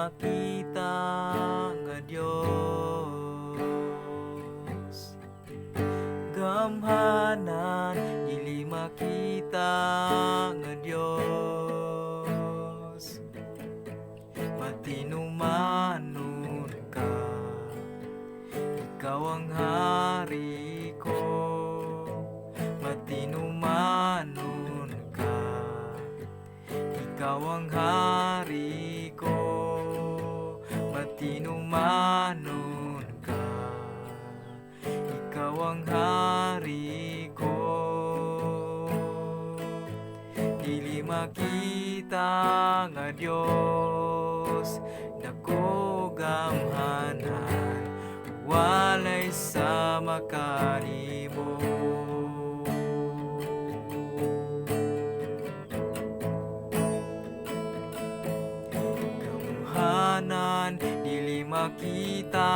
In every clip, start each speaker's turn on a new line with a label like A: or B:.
A: makita nga Dios. Gamhanan dili makita nga Dios. Matinumanon ka, ikaw ang hari ko. Matinumanon ka, ikaw ang hari ko. Matinumanon ka, ikaw ang hari ko. Dili makita nga Dios, dako gamhanan, walay sama kanimo. Gamhanan dili makita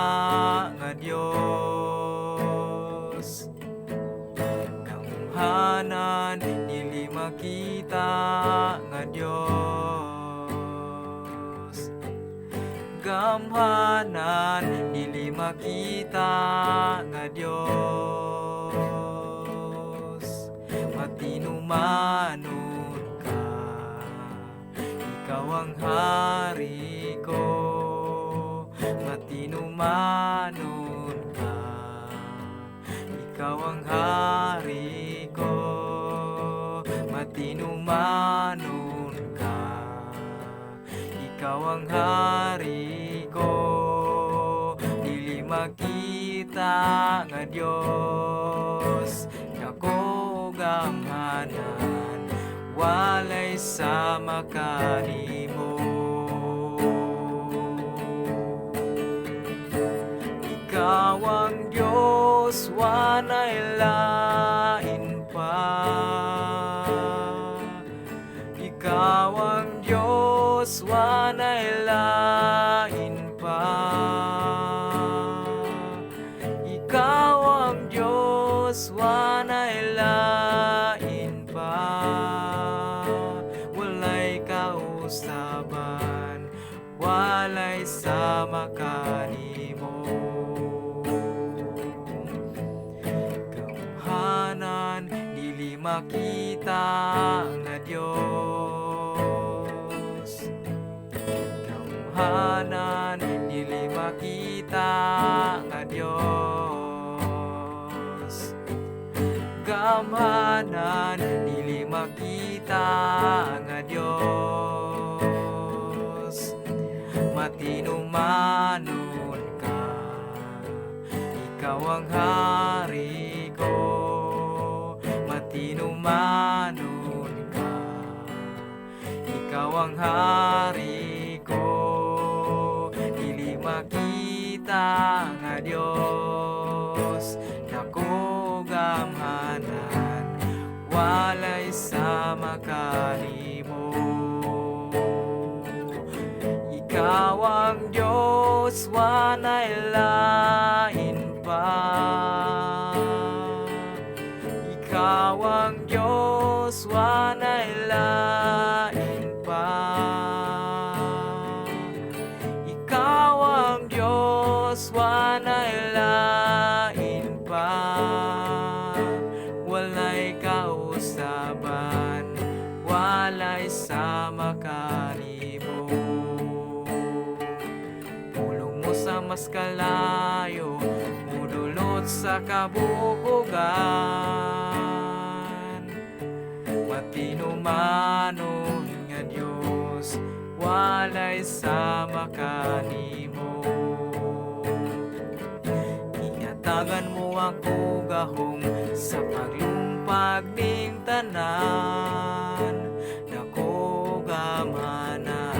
A: nga Dios. Gamhanan dili makita nga Dios. Gamhanan dili makita nga Dios. Matinumanon ka, ikaw ang hari ko. Matinumanon ka, ikaw ang hari ko. Matinumanon ka, ikaw ang hari ko. Dili makita nga Dios, dako gamhanan, walay sama kanimo. Ikaw ang Diyos, wanay lain pa. Ikaw ang Diyos, wanay lain pa. Ikaw ang Diyos, wanay lain pa. Walay kausaban, walay sama kanimo. Gamhanan dili makita nga Dios. Gamhanan dili makita nga Dios. Gamhanan dili makita nga Dios. Matinumanon ka, ikaw ang hari ko. Matinumanon ka, ikaw ang hari ko. Dili makita nga Dios, dako gamhanan, walay sama kanimo. Ikaw ang Diyos, wanay lain pa. Ikaw ang Diyos, wanay lain pa. Ikaw ang Diyos, wanay lain pa. Walay kausaban, walay sama kanimo. Pulong mo sa mas kalayo, mudulot sa kabuugan. Matinumanon nga Dios, walay sama kanimo. Iatagan mo ako gahong sa paglumpag ning tanan. Dako gamhanan,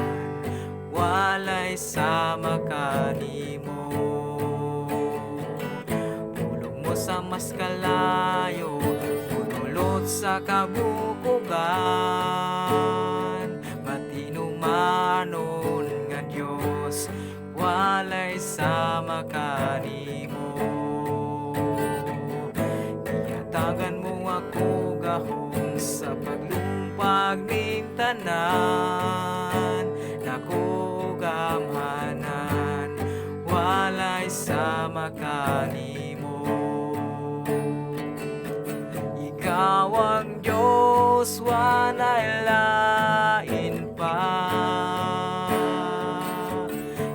A: walay sama kanimo. Pulong mo sa mas kalayo, mudulot sa kabukugan. Matinumanon nga Dios, walay sama kanimo. Iyatagan mo ako gahong sa paglumpag ning tanan. Dako gamhanan, sama kanimo. Ikaw ang Diyos, walay lain pa.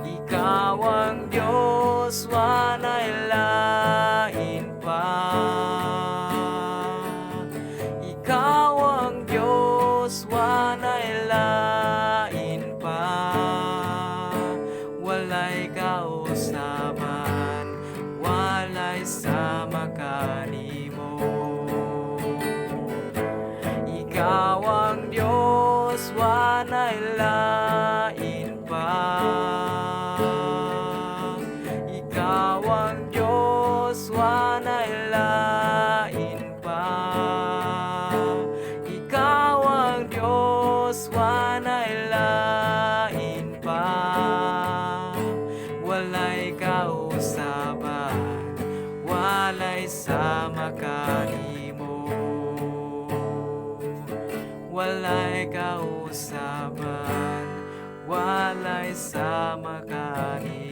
A: Ikaw ang Diyos, walay lain pa. Ikaw ang Diyos, walay lain pa. Walay kausaban, walay sama kanimo. Ikaw ang Diyos, walay lain pa. Ikaw ang Diyos, walay lain pa. Ikaw ang Diyos, walay lain pa. Walay kausaban, walay sama kanimo. Walay kausaban, walay sama kanimo.